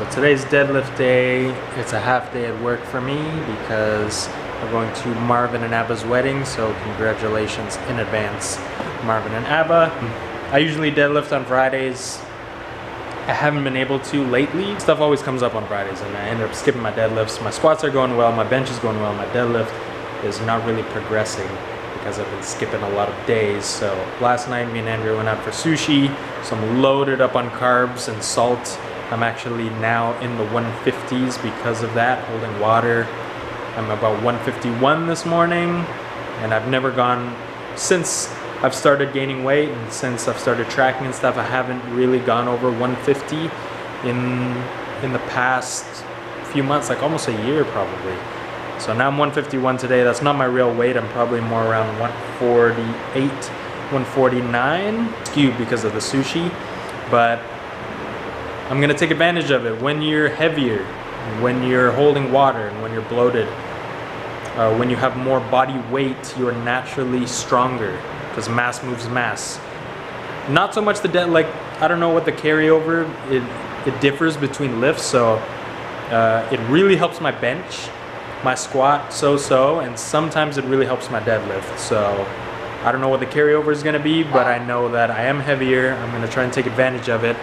So today's deadlift day. It's a half day at work for me because we're going to Marvin and Abba's wedding, so congratulations in advance, Marvin and Abba. I usually deadlift on Fridays. I haven't been able to lately. Stuff always comes up on Fridays and I end up skipping my deadlifts. My squats are going well, my bench is going well, my deadlift is not really progressing because I've been skipping a lot of days. So last night me and Andrew went out for sushi, so I'm loaded up on carbs and salt. I'm actually now in the 150s because of that, holding water. I'm about 151 this morning, and I've never gone, since I've started gaining weight and since I've started tracking and stuff, I haven't really gone over 150 in the past few months, like almost a year probably. So now I'm 151 today. That's not my real weight. I'm probably more around 148, 149 skewed because of the sushi, but I'm gonna take advantage of it. When you're heavier, when you're holding water, and when you're bloated, when you have more body weight, you're naturally stronger because mass moves mass. Not so much the like, I don't know what the carryover, it differs between lifts, so it really helps my bench, my squat so-so, and sometimes it really helps my deadlift. So I don't know what the carryover is gonna be, but I know that I am heavier. I'm gonna try and take advantage of it.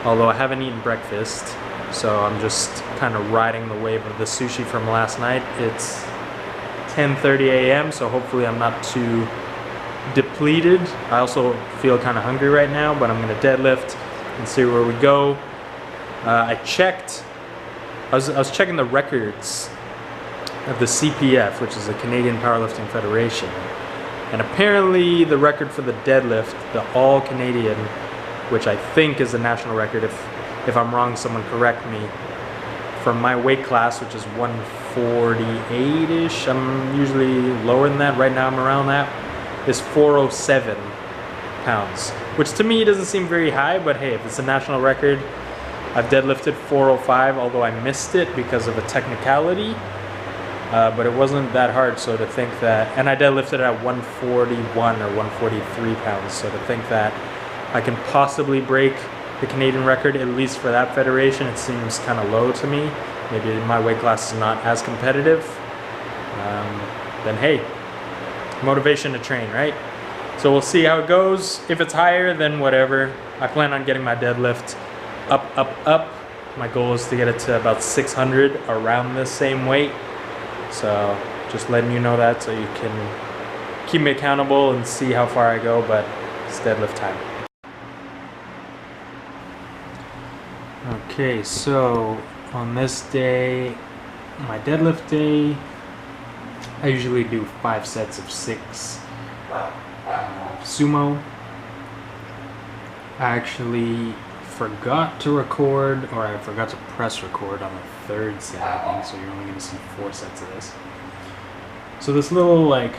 Although I haven't eaten breakfast, so I'm just kind of riding the wave of the sushi from last night. It's 10:30 a.m., so hopefully I'm not too depleted. I also feel kind of hungry right now, but I'm gonna deadlift and see where we go. I was checking the records of the CPF, which is the Canadian Powerlifting Federation, and apparently the record for the deadlift, the all Canadian, which I think is the national record, if I'm wrong, someone correct me, from my weight class, which is 148-ish, I'm usually lower than that, right now I'm around that, is 407 pounds, which to me doesn't seem very high, but hey, if it's a national record, I've deadlifted 405, although I missed it because of a technicality, but it wasn't that hard, so to think that, and I deadlifted at 141 or 143 pounds, so to think that I can possibly break the Canadian record, at least for that federation, it seems kind of low to me. Maybe my weight class is not as competitive. Then hey, motivation to train, right? So we'll see how it goes. If it's higher, then whatever. I plan on getting my deadlift up. My goal is to get it to about 600, around this same weight. So just letting you know that so you can keep me accountable and see how far I go, but it's deadlift time. Okay, so on this day, my deadlift day, I usually do 5 sets of 6 sumo. I actually forgot to record, or I forgot to press record on the 3rd set, I think, so you're only going to see 4 sets of this. So this little, like,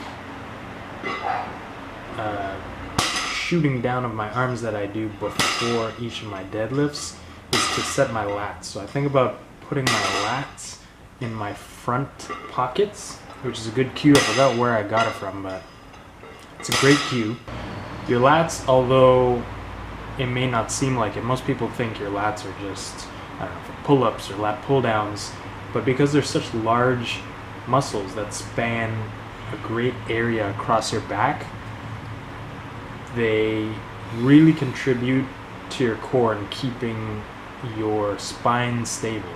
shooting down of my arms that I do before each of my deadlifts is to set my lats. So I think about putting my lats in my front pockets, which is a good cue. I forgot where I got it from, but it's a great cue. Your lats, although it may not seem like it, most people think your lats are just, I don't know, for pull-ups or lat pull-downs, but because they're such large muscles that span a great area across your back, they really contribute to your core and keeping your spine stable.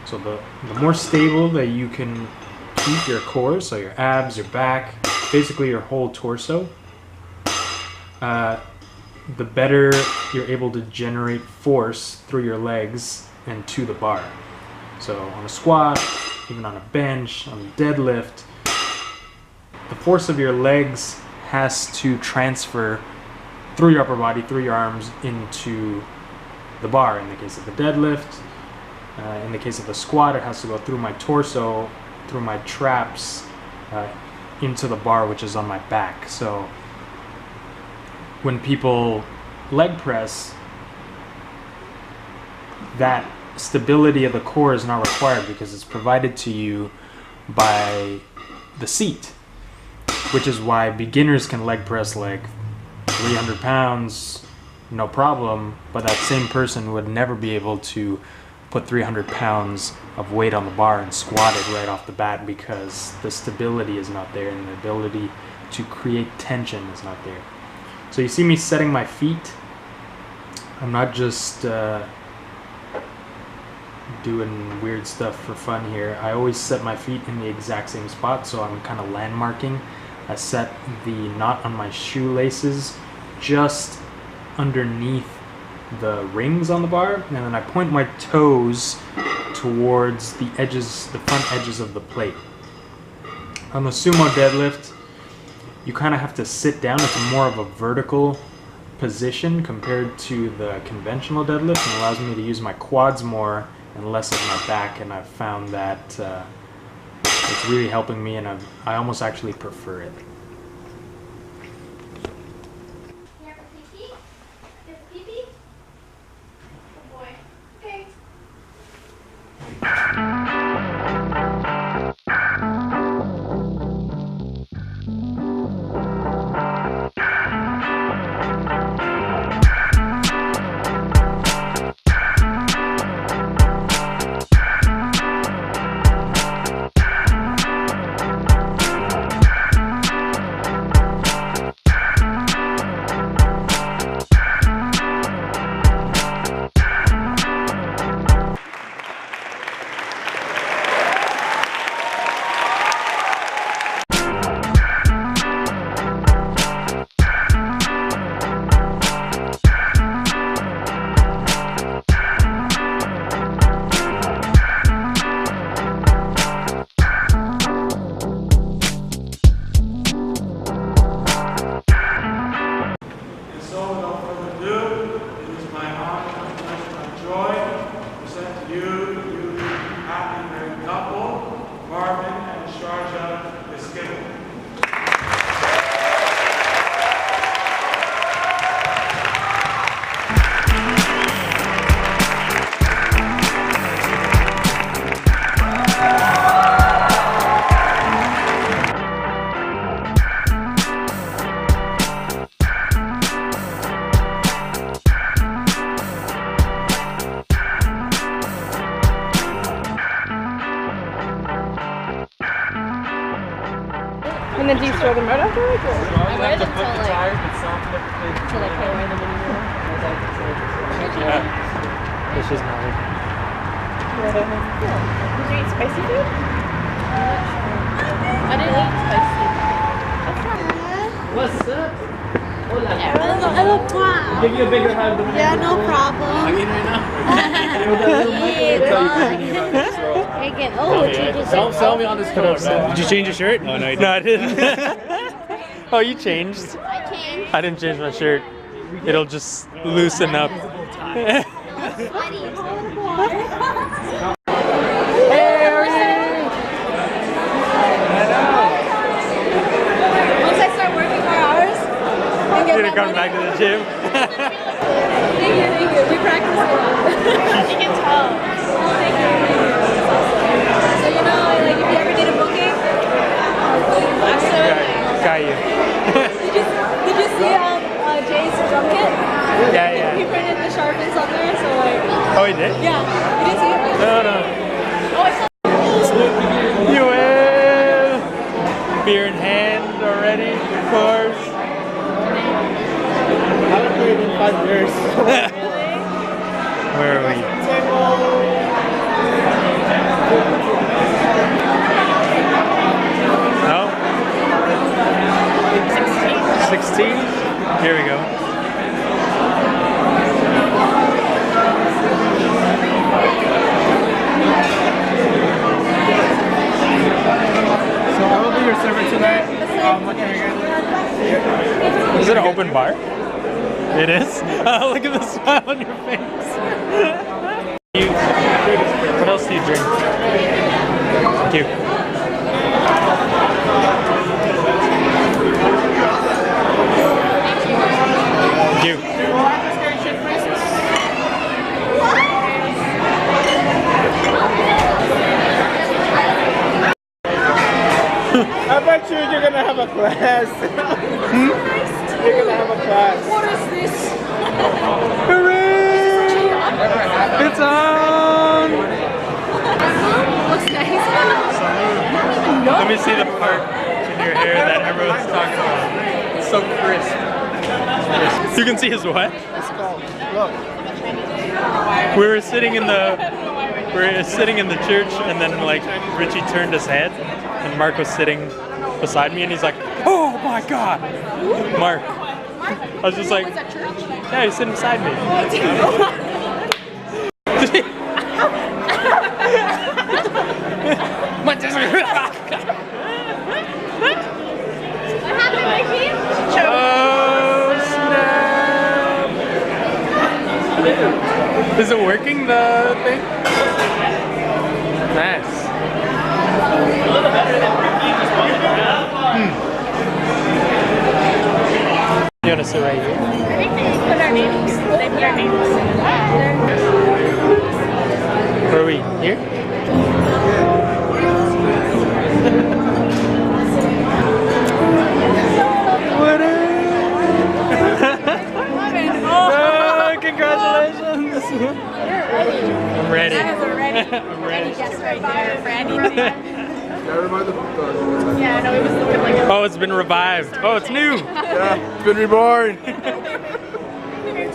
So the more stable that you can keep your core, so your abs, your back, basically your whole torso, the better you're able to generate force through your legs and to the bar. So on a squat, even on a bench, on a deadlift, the force of your legs has to transfer through your upper body, through your arms, into the bar. In the case of the deadlift, in the case of the squat, it has to go through my torso, through my traps, into the bar, which is on my back. So when people leg press, that stability of the core is not required because it's provided to you by the seat, which is why beginners can leg press like 300 pounds, no problem, but that same person would never be able to put 300 pounds of weight on the bar and squat it right off the bat because the stability is not there and the ability to create tension is not there. So you see me setting my feet. I'm not just doing weird stuff for fun here. I always set my feet in the exact same spot, so I'm kind of landmarking. I set the knot on my shoelaces just underneath the rings on the bar, and then I point my toes towards the edges, the front edges of the plate. On the sumo deadlift, you kind of have to sit down. It's more of a vertical position compared to the conventional deadlift, and allows me to use my quads more and less of my back, and I've found that it's really helping me, and I almost actually prefer it. And then do you throw them right afterwards? Or? I would until I play away them anymore. Yeah. This is not working. Did you eat spicy food? I didn't eat spicy. What's up? Hola. Hello, wow. Give you a bigger hug. Yeah, no problem. Hugging right now? Don't sell me on this store. Did you change your shirt? Oh, no, I didn't. Oh, you changed. I changed. I didn't change my shirt. It'll just loosen up. Once I start working more hours, and get Gonna come back to the gym. Thank you. We practice a lot. You can tell. Thank you. So you know, like if you ever need a booking, Got you. did you see Jay's drum kit? Yeah. He printed the sharpness on there, so like. Oh, he did? Yeah. You didn't see it? No. Oh, I saw. You will. Beer in hand already, of course. I haven't played in 5 years. Where are we? No? 16? Here we go. So I will be your server tonight. What can I get? Is it an open bar? It is? Oh, look at the smile on your face. What else do you drink? Thank you. Thank you. I bet you're gonna have a class. You're gonna have a class. What is this? Hooray! It's on! Looks nice. Let me see the part in your hair that everyone's talking about. It's so crisp. You can see his what? It's called, look. We were sitting in the church, and then like Richie turned his head, and Mark was sitting beside me, and he's like, "Oh my God, Mark!" I was just like, "Yeah, he's sitting beside me." What happened, Mikey? Oh snap! Is it working, the thing? Nice. You want to sit right here? Put our names. They put our names. Where are we? Here? What up? Oh, congratulations! I'm ready. I'm ready. Yes, right there. Brandy. Yeah, no, it was looking like Oh, it's been revived. Oh, it's new. Yeah, it's been reborn.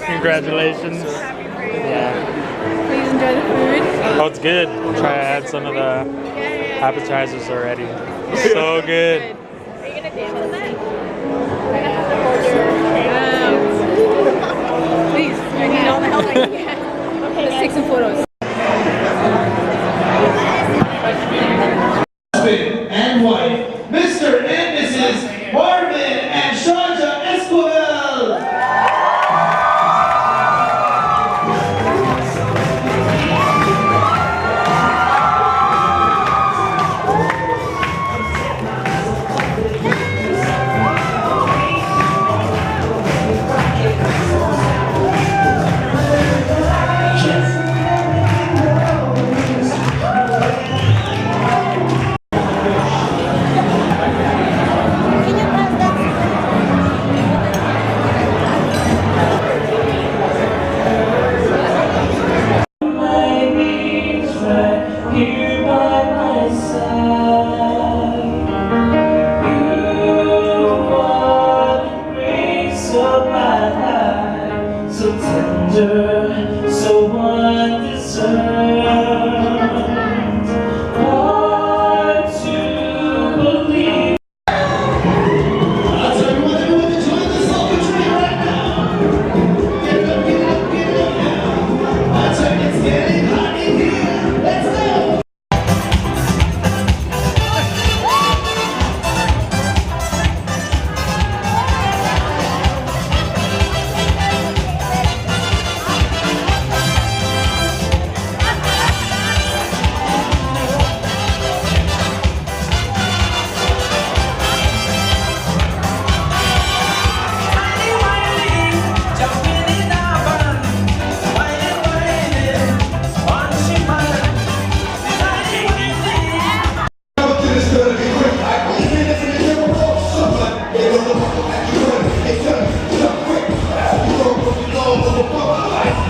Congratulations. Yeah. Please enjoy the food. Oh, it's good. Try to add some of the appetizers already. So good. Are you gonna dance on that? Please, I need all the help I can get. Let's take some photos. Husband and wife, Mr. and Mrs. Marvin and Shaja Esquivel.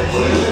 It's